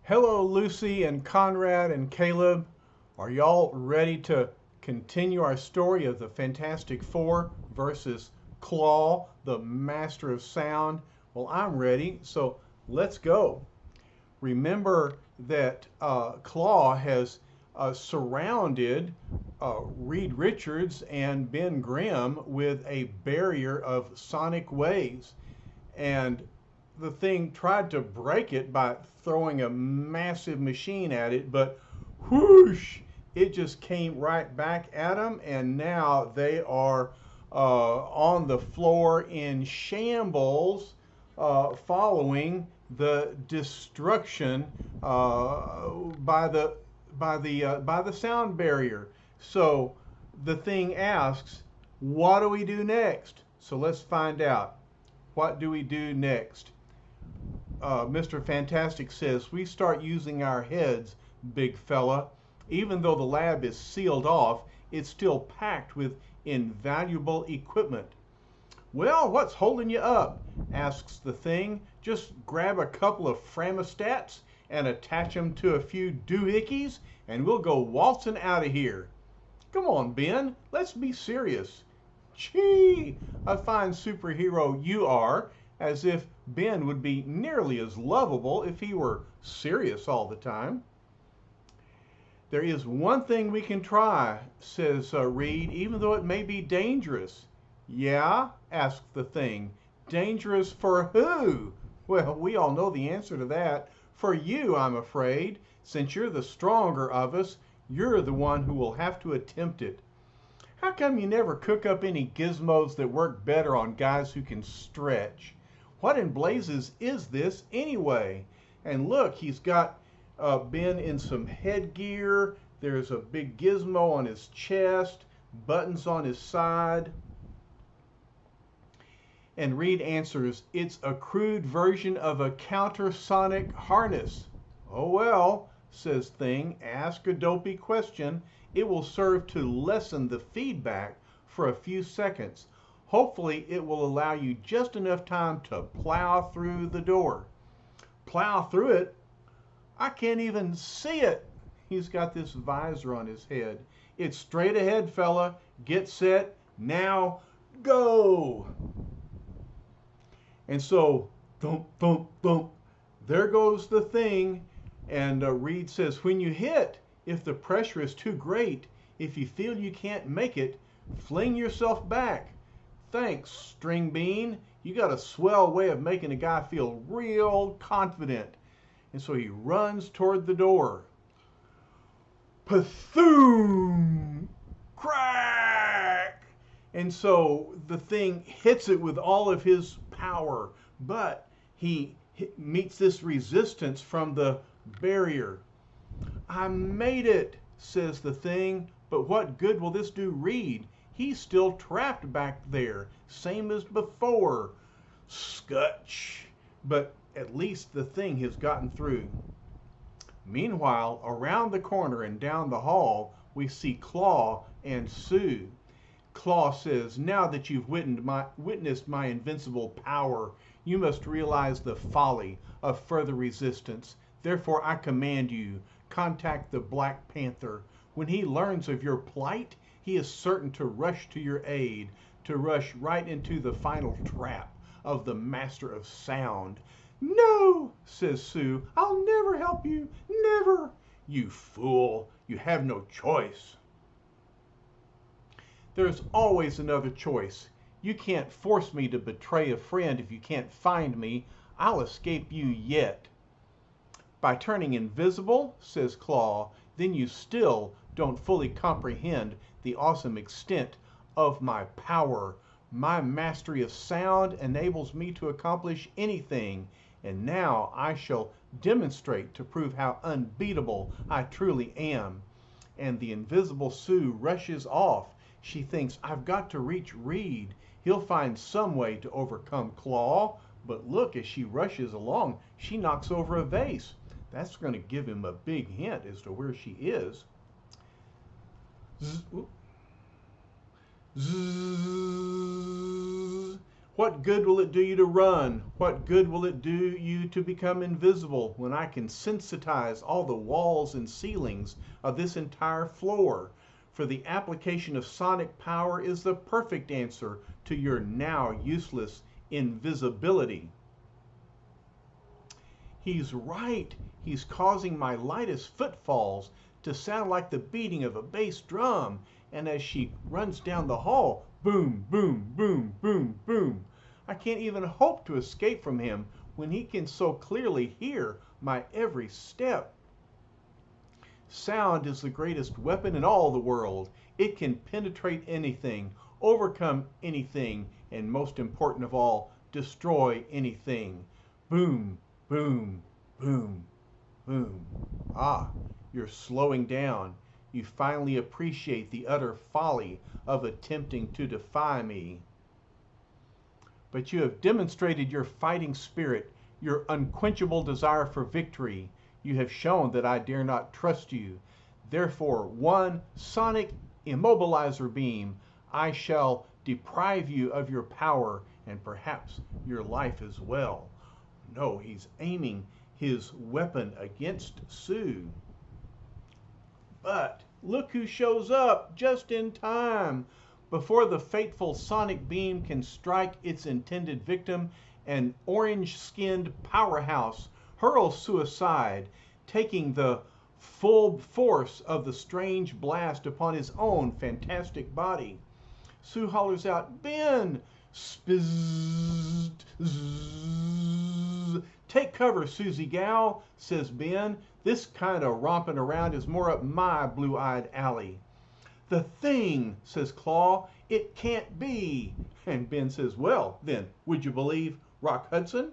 Hello, Lucy and Conrad and Caleb. Are y'all ready to continue our story of the Fantastic Four versus Klaw, the Master of Sound? Well, I'm ready, so let's go. Remember that Klaw has surrounded Reed Richards and Ben Grimm with a barrier of sonic waves, and the thing tried to break it by throwing a massive machine at it, but whoosh, it just came right back at them, and now they are on the floor in shambles, following the destruction by the sound barrier. So the thing asks, "What do we do next?" So let's find out. What do we do next? Mr. Fantastic says, "We start using our heads, big fella. Even though the lab is sealed off, it's still packed with invaluable equipment." "Well, what's holding you up?" asks the thing. "Just grab a couple of framostats and attach them to a few doohickeys, and we'll go waltzing out of here. Come on, Ben, let's be serious." "Gee, a fine superhero you are," as if Ben would be nearly as lovable if he were serious all the time. "There is one thing we can try," says Reed, "even though it may be dangerous." "Yeah?" asks the thing. "Dangerous for who?" "Well, we all know the answer to that. For you, I'm afraid. Since you're the stronger of us, you're the one who will have to attempt it. How come you never cook up any gizmos that work better on guys who can stretch? What in blazes is this anyway?" And look, he's got Ben in some headgear. There's a big gizmo on his chest, buttons on his side. And Reed answers, "It's a crude version of a countersonic harness." "Oh well," says Thing, "ask a dopey question. It will serve to lessen the feedback for a few seconds. Hopefully it will allow you just enough time to plow through the door." "Plow through it? I can't even see it." He's got this visor on his head. "It's straight ahead, fella. Get set. Now go." And so, thump, thump, thump, there goes the thing. And Reed says, "When you hit, if the pressure is too great, if you feel you can't make it, fling yourself back." "Thanks, String Bean. You got a swell way of making a guy feel real confident." And so he runs toward the door. Pathoom! Crack! And so the thing hits it with all of his power, but he meets this resistance from the barrier. "I made it," says the thing, "but what good will this do Reed? He's still trapped back there, same as before." Scutch! But at least the thing has gotten through. Meanwhile, around the corner and down the hall, we see Klaw and Sue. Klaw says, "Now that you've witnessed my invincible power, you must realize the folly of further resistance. Therefore, I command you, contact the Black Panther. When he learns of your plight, he is certain to rush to your aid, to rush right into the final trap of the Master of Sound." "No," says Sue, "I'll never help you, never." "You fool, you have no choice." "There's always another choice. You can't force me to betray a friend if you can't find me. I'll escape you yet." "By turning invisible," says Klaw, "then you still don't fully comprehend the awesome extent of my power. My mastery of sound enables me to accomplish anything, and now I shall demonstrate to prove how unbeatable I truly am." And the invisible Sue rushes off. She thinks, "I've got to reach Reed. He'll find some way to overcome Klaw." But look, as she rushes along, she knocks over a vase. That's going to give him a big hint as to where she is. Zzz, zzz. What good will it do you to run? What good will it do you to become invisible when I can sensitize all the walls and ceilings of this entire floor? For the application of sonic power is the perfect answer to your now useless invisibility. He's right. He's causing my lightest footfalls to sound like the beating of a bass drum. And as she runs down the hall, boom, boom, boom, boom, boom. I can't even hope to escape from him when he can so clearly hear my every step. Sound is the greatest weapon in all the world. It can penetrate anything, overcome anything, and most important of all, destroy anything. Boom, boom, boom, boom. Ah, you're slowing down. You finally appreciate the utter folly of attempting to defy me. But you have demonstrated your fighting spirit, your unquenchable desire for victory. You have shown that I dare not trust you. Therefore, one sonic immobilizer beam, I shall deprive you of your power and perhaps your life as well. No, he's aiming his weapon against Sue. But look who shows up just in time. Before the fateful sonic beam can strike its intended victim, an orange-skinned powerhouse hurls Sue aside, taking the full force of the strange blast upon his own fantastic body. Sue hollers out, "Ben!" Spizz, zzz. "Take cover, Susie gal," says Ben. "This kind of romping around is more up my blue-eyed alley." "The thing," says Klaw, "it can't be." And Ben says, "Well, then, would you believe Rock Hudson?"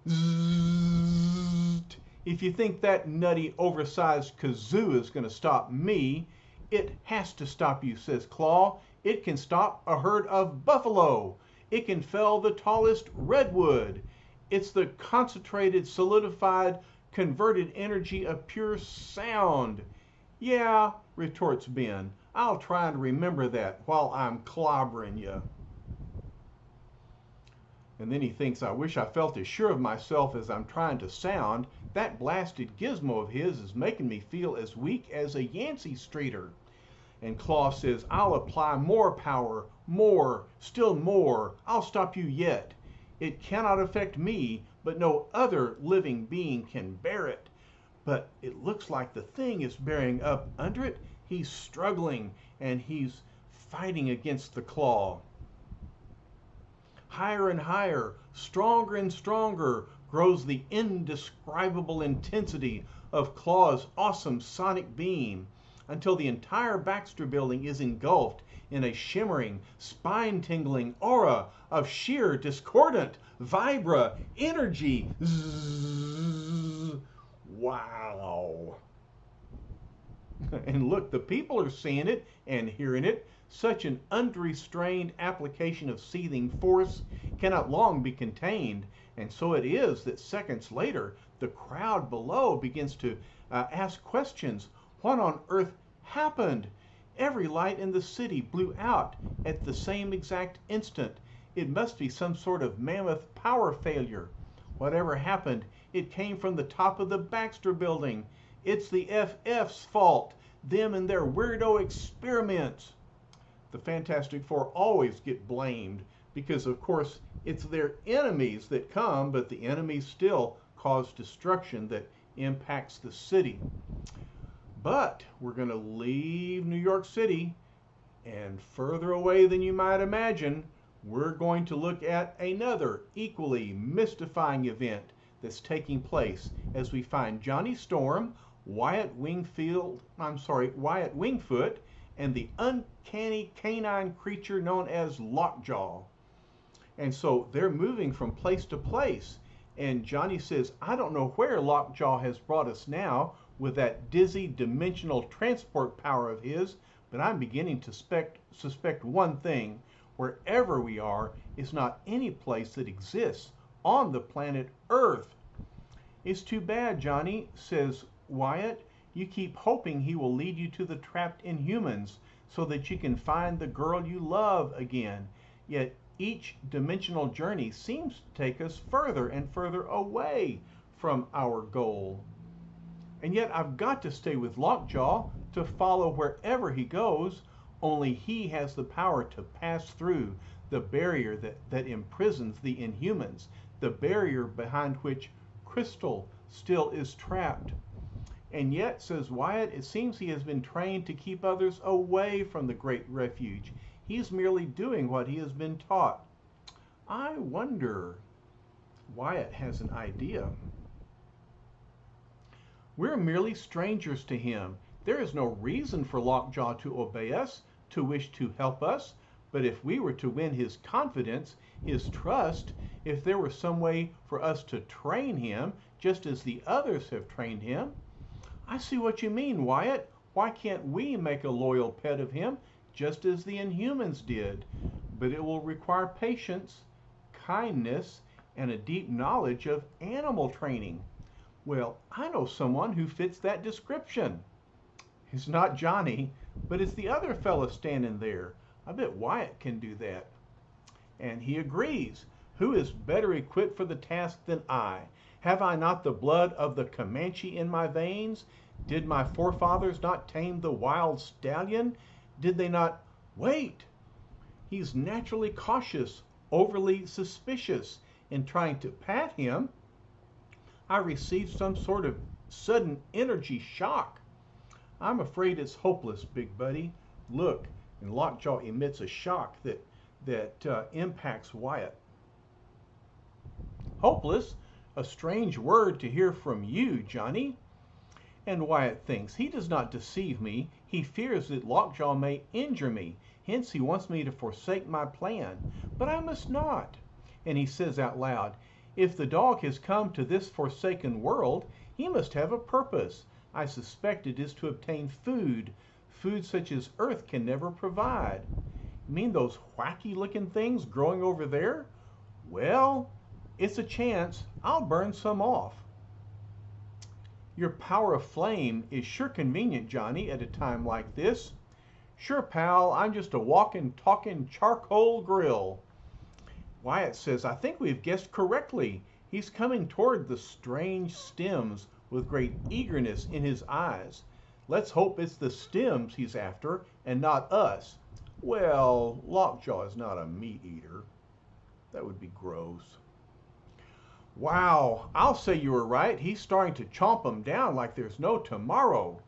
Zzz. "If you think that nutty, oversized kazoo is going to stop me, it has to stop you," says Klaw. "It can stop a herd of buffalo. It can fell the tallest redwood. It's the concentrated, solidified, converted energy of pure sound." "Yeah," retorts Ben, "I'll try and remember that while I'm clobbering you." And then he thinks, "I wish I felt as sure of myself as I'm trying to sound. That blasted gizmo of his is making me feel as weak as a Yancey Streeter." And Klaw says, "I'll apply more power, more, still more. I'll stop you yet. It cannot affect me, but no other living being can bear it. But it looks like the thing is bearing up under it. He's struggling, and he's fighting against the claw. Higher and higher, stronger and stronger, grows the indescribable intensity of Klaw's awesome sonic beam, until the entire Baxter building is engulfed in a shimmering, spine-tingling aura of sheer, discordant, vibra energy. Zzz. Wow. And look, the people are seeing it and hearing it. Such an unrestrained application of seething force cannot long be contained, and so it is that seconds later the crowd below begins to ask questions. What on earth happened? Every light in the city blew out at the same exact instant. It must be some sort of mammoth power failure. Whatever happened, it came from the top of the Baxter building. It's the FF's fault, them and their weirdo experiments. The Fantastic Four always get blamed because, of course, it's their enemies that come, but the enemies still cause destruction that impacts the city. But we're going to leave New York City, and further away than you might imagine, we're going to look at another equally mystifying event that's taking place as we find Johnny Storm, Wyatt Wingfoot, and the uncanny canine creature known as Lockjaw. And so they're moving from place to place. And Johnny says, "I don't know where Lockjaw has brought us now with that dizzy dimensional transport power of his, but I'm beginning to suspect one thing. Wherever we are is not any place that exists on the planet Earth." "It's too bad, Johnny," says Wyatt. "You keep hoping he will lead you to the trapped Inhumans so that you can find the girl you love again. Yet each dimensional journey seems to take us further and further away from our goal. And yet I've got to stay with Lockjaw to follow wherever he goes. Only he has the power to pass through the barrier that imprisons the Inhumans, the barrier behind which Crystal still is trapped. And yet, says Wyatt, it seems he has been trained to keep others away from the great refuge. He's merely doing what he has been taught. I wonder. Wyatt has an idea. We're merely strangers to him. There is no reason for Lockjaw to obey us, to wish to help us. But if we were to win his confidence, his trust, if there were some way for us to train him, just as the others have trained him. I see what you mean, Wyatt. Why can't we make a loyal pet of him, just as the Inhumans did? But it will require patience, kindness, and a deep knowledge of animal training. Well, I know someone who fits that description. It's not Johnny, but it's the other fella standing there. I bet Wyatt can do that. And he agrees. Who is better equipped for the task than I? Have I not the blood of the Comanche in my veins? Did my forefathers not tame the wild stallion? Did they not... Wait! He's naturally cautious, overly suspicious. In trying to pat him, I received some sort of sudden energy shock. I'm afraid it's hopeless, big buddy. Look, and Lockjaw emits a shock that impacts Wyatt. Hopeless? A strange word to hear from you, Johnny. And Wyatt thinks, he does not deceive me. He fears that Lockjaw may injure me. Hence he wants me to forsake my plan. But I must not. And he says out loud, if the dog has come to this forsaken world, he must have a purpose. I suspect it is to obtain food, food such as Earth can never provide. You mean those wacky-looking things growing over there? Well, it's a chance. I'll burn some off. Your power of flame is sure convenient, Johnny, at a time like this. Sure, pal, I'm just a walking, talking charcoal grill. Wyatt says, I think we've guessed correctly. He's coming toward the strange stems with great eagerness in his eyes. Let's hope it's the stems he's after and not us. Well, Lockjaw is not a meat eater. That would be gross. Wow, I'll say you were right. He's starting to chomp them down like there's no tomorrow.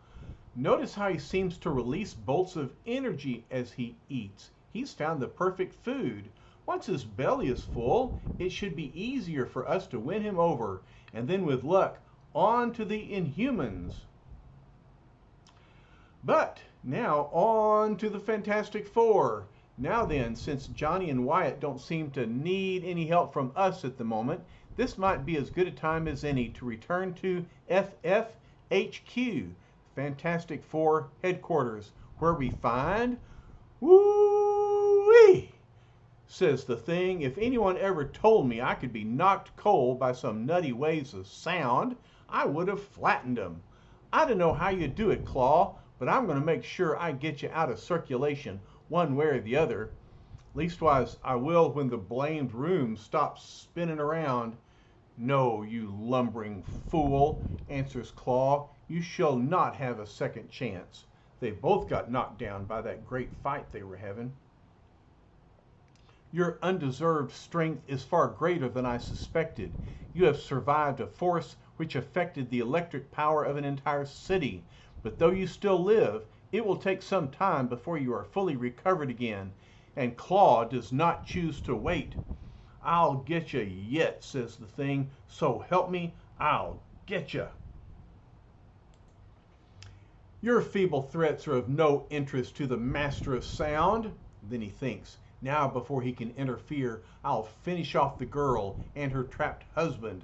Notice how he seems to release bolts of energy as he eats. He's found the perfect food. Once his belly is full, it should be easier for us to win him over. And then with luck, on to the Inhumans. But now on to the Fantastic Four. Now then, since Johnny and Wyatt don't seem to need any help from us at the moment, this might be as good a time as any to return to FFHQ, Fantastic Four Headquarters, where we find... Woo-wee! Says the Thing, if anyone ever told me I could be knocked cold by some nutty waves of sound, I would have flattened them. I don't know how you do it, Klaw, but I'm going to make sure I get you out of circulation one way or the other. Leastwise, I will when the blamed room stops spinning around. No, you lumbering fool, answers Klaw. You shall not have a second chance. They both got knocked down by that great fight they were having. Your undeserved strength is far greater than I suspected. You have survived a force which affected the electric power of an entire city. But though you still live, it will take some time before you are fully recovered again. And Klaw does not choose to wait. I'll get you yet, says the Thing. So help me, I'll get you. Your feeble threats are of no interest to the Master of Sound. Then he thinks, now before he can interfere, I'll finish off the girl and her trapped husband.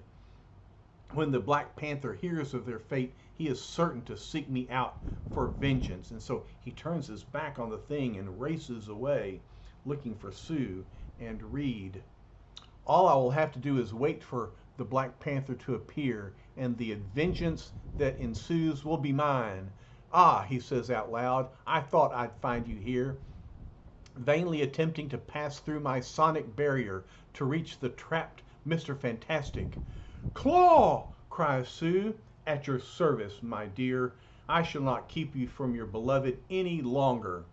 When the Black Panther hears of their fate, he is certain to seek me out for vengeance. And so he turns his back on the Thing and races away, looking for Sue and Reed. All I will have to do is wait for the Black Panther to appear, and the vengeance that ensues will be mine. Ah, he says out loud, I thought I'd find you here. vainly attempting to pass through my sonic barrier to reach the trapped Mr. Fantastic. Claw! Cries Sue. At your service, my dear. I shall not keep you from your beloved any longer.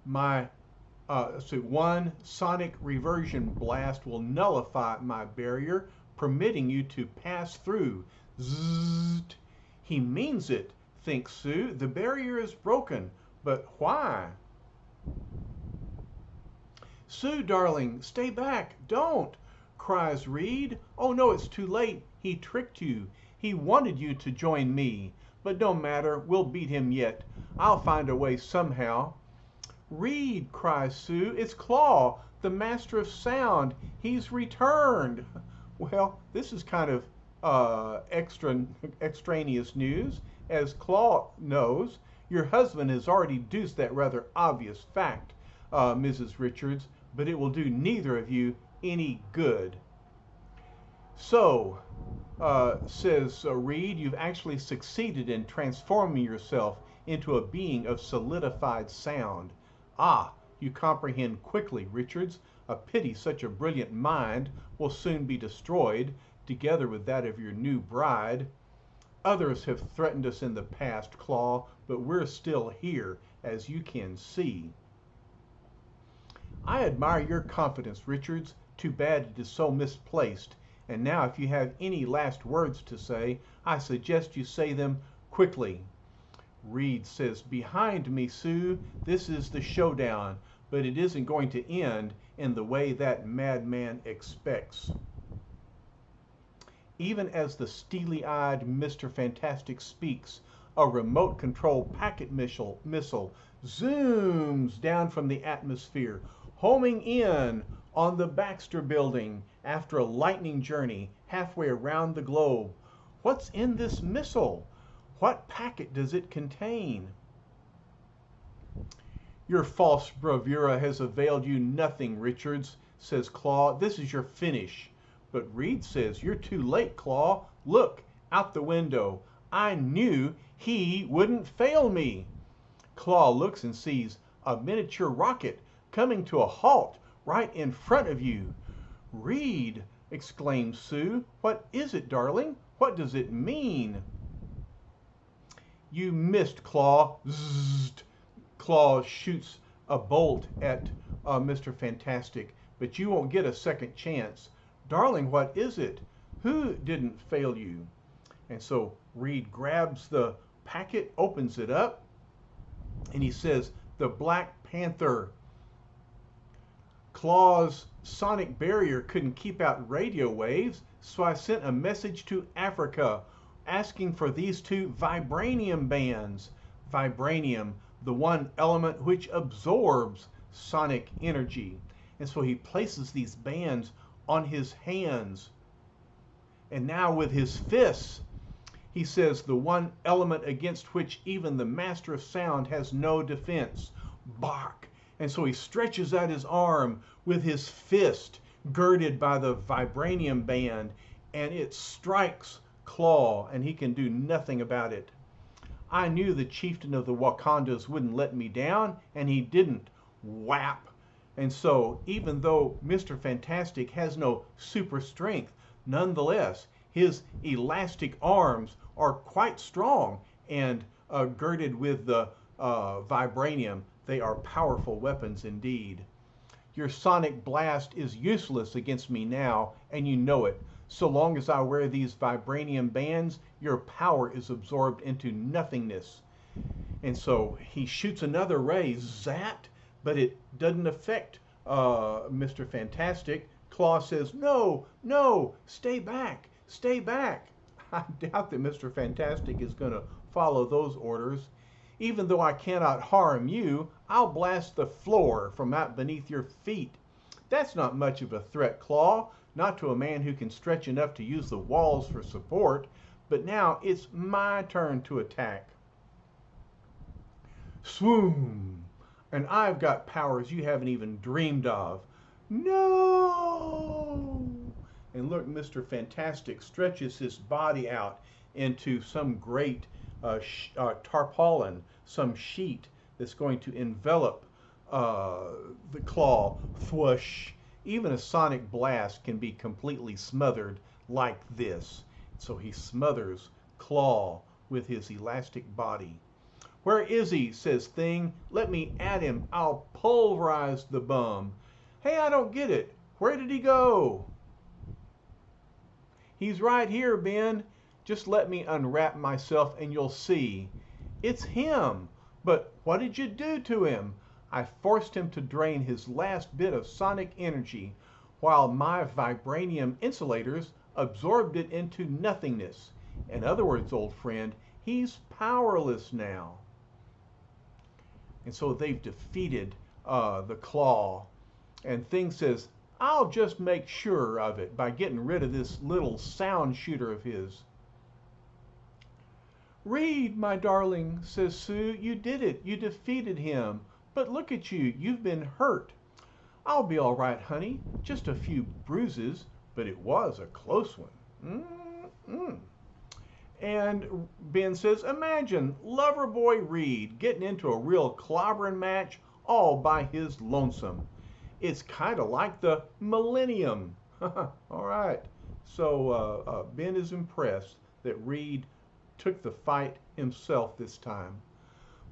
One sonic reversion blast will nullify my barrier, permitting you to pass through. Zzzt. He means it, thinks Sue. The barrier is broken, but why? Sue, darling, stay back. Don't, cries Reed. Oh no, it's too late. He tricked you. He wanted you to join me. But no matter, we'll beat him yet. I'll find a way somehow. Reed, cries Sue, it's Klaw, the master of sound. He's returned. Well, this is kind of extraneous news. As Klaw knows, your husband has already deduced that rather obvious fact, Mrs. Richards, but it will do neither of you any good. So, says Reed, you've actually succeeded in transforming yourself into a being of solidified sound. Ah, you comprehend quickly, Richards. A pity such a brilliant mind will soon be destroyed, together with that of your new bride. Others have threatened us in the past, Klaw, but we're still here, as you can see. I admire your confidence, Richards. Too bad it is so misplaced. And now if you have any last words to say, I suggest you say them quickly. Reed says, behind me, Sue, this is the showdown, but it isn't going to end in the way that madman expects. Even as the steely-eyed Mr. Fantastic speaks, a remote-controlled packet missile zooms down from the atmosphere, homing in on the Baxter Building after a lightning journey halfway around the globe. What's in this missile? What packet does it contain? Your false bravura has availed you nothing, Richards, says Klaw. This is your finish. But Reed says, you're too late, Klaw. Look, out the window. I knew he wouldn't fail me. Klaw looks and sees a miniature rocket coming to a halt right in front of you. Reed, exclaims Sue. What is it, darling? What does it mean? You missed, Klaw. Zzzt. Klaw shoots a bolt at Mr. Fantastic, but you won't get a second chance. Darling, what is it? Who didn't fail you? And so Reed grabs the packet, opens it up, and he says, the Black Panther. Klaw's sonic barrier couldn't keep out radio waves, so I sent a message to Africa asking for these two vibranium bands. Vibranium, the one element which absorbs sonic energy. And so he places these bands on his hands. And now with his fists, he says, the one element against which even the master of sound has no defense. Bark. And so he stretches out his arm with his fist girded by the vibranium band, and it strikes Klaw, and he can do nothing about it. I knew the chieftain of the Wakandas wouldn't let me down, and he didn't. Whap! And so, even though Mr. Fantastic has no super strength, nonetheless, his elastic arms are quite strong and girded with the vibranium. They are powerful weapons indeed. Your sonic blast is useless against me now, and you know it. So long as I wear these vibranium bands, your power is absorbed into nothingness. And so he shoots another ray, zat, but it doesn't affect Mr. Fantastic. Klaw says, no, no, stay back, stay back. I doubt that Mr. Fantastic is going to follow those orders. Even though I cannot harm you, I'll blast the floor from out beneath your feet. That's not much of a threat, Klaw, not to a man who can stretch enough to use the walls for support. But now it's my turn to attack. Swoom! And I've got powers you haven't even dreamed of. No! And look, Mr. Fantastic stretches his body out into some great tarpaulin, some sheet that's going to envelop uh, the claw, thwoosh. Even a sonic blast can be completely smothered like this. So he smothers Claw with his elastic body. Where is he? Says Thing. Let me at him. I'll pulverize the bum. Hey, I don't get it. Where did he go? He's right here, Ben. Just let me unwrap myself and you'll see. It's him. But what did you do to him? I forced him to drain his last bit of sonic energy while my vibranium insulators absorbed it into nothingness. In other words, old friend, he's powerless now. And so they've defeated the Claw. And Thing says, I'll just make sure of it by getting rid of this little sound shooter of his. Reed, my darling, says Sue, you did it. You defeated him. But look at you. You've been hurt. I'll be all right, honey. Just a few bruises, but it was a close one. Mm-mm. And Ben says, imagine Loverboy Reed getting into a real clobbering match all by his lonesome. It's kind of like the Millennium. All right. So Ben is impressed that Reed took the fight himself this time.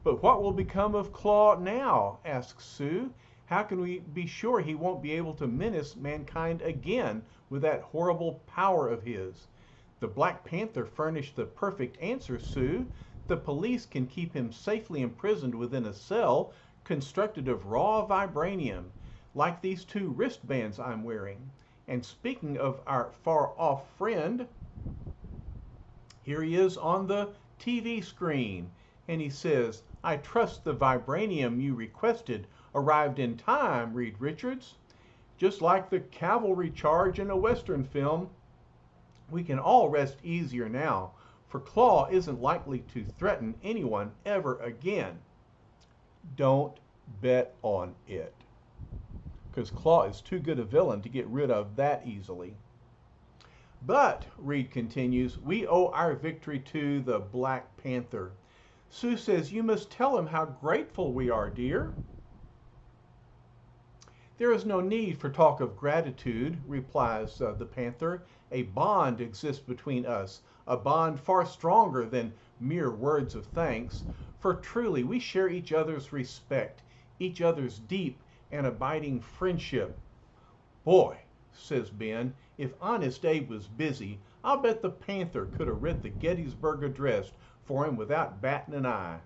But what will become of Claw now? Asks Sue. How can we be sure he won't be able to menace mankind again with that horrible power of his? The Black Panther furnished the perfect answer, Sue. The police can keep him safely imprisoned within a cell constructed of raw vibranium, like these two wristbands I'm wearing. And speaking of our far-off friend, here he is on the TV screen, and he says, I trust the vibranium you requested arrived in time, Reed Richards. Just like the cavalry charge in a Western film, we can all rest easier now, for Claw isn't likely to threaten anyone ever again. Don't bet on it, because Claw is too good a villain to get rid of that easily. But, Reed continues, we owe our victory to the Black Panther. Sue says, you must tell him how grateful we are, dear. There is no need for talk of gratitude, replies the Panther. A bond exists between us, a bond far stronger than mere words of thanks, for truly we share each other's respect, each other's deep and abiding friendship. Boy, says Ben, if Honest Abe was busy, I'll bet the Panther could have read the Gettysburg Address for him without batting an eye.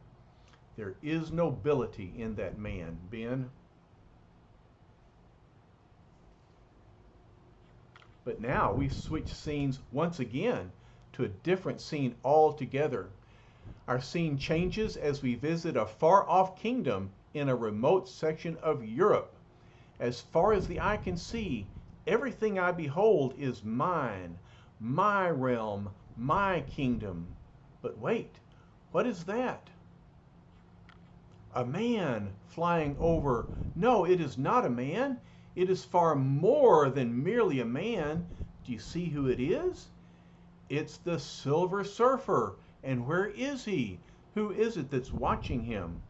There is nobility in that man, Ben. But now we switch scenes once again to a different scene altogether. Our scene changes as we visit a far-off kingdom in a remote section of Europe. As far as the eye can see, everything I behold is mine, my realm, my kingdom. But wait, what is that? A man flying over. No, it is not a man. It is far more than merely a man. Do you see who it is? It's the Silver Surfer. And where is he? Who is it that's watching him?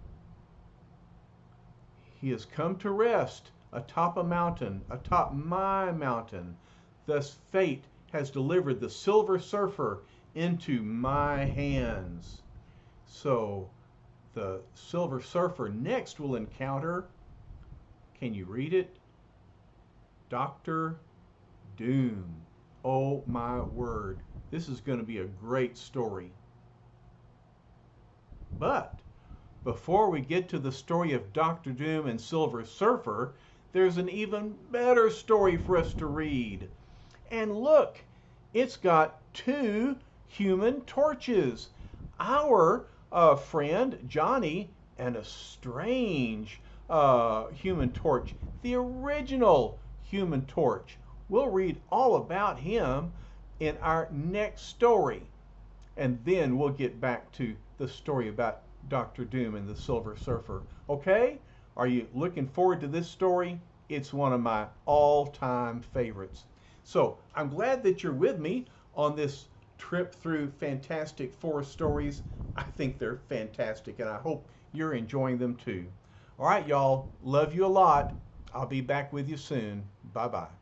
He has come to rest atop a mountain, atop my mountain. Thus fate has delivered the Silver Surfer into my hands. So the Silver Surfer next will encounter, can you read it? Dr. Doom. Oh my word. This is going to be a great story. But before we get to the story of Dr. Doom and Silver Surfer, there's an even better story for us to read. And look, it's got two human torches. Our friend Johnny and a strange human torch, the original Human Torch. We'll read all about him in our next story. And then we'll get back to the story about Dr. Doom and the Silver Surfer. Okay? Are you looking forward to this story? It's one of my all-time favorites. So I'm glad that you're with me on this trip through Fantastic Four stories. I think they're fantastic, and I hope you're enjoying them too. All right, y'all. Love you a lot. I'll be back with you soon. Bye bye.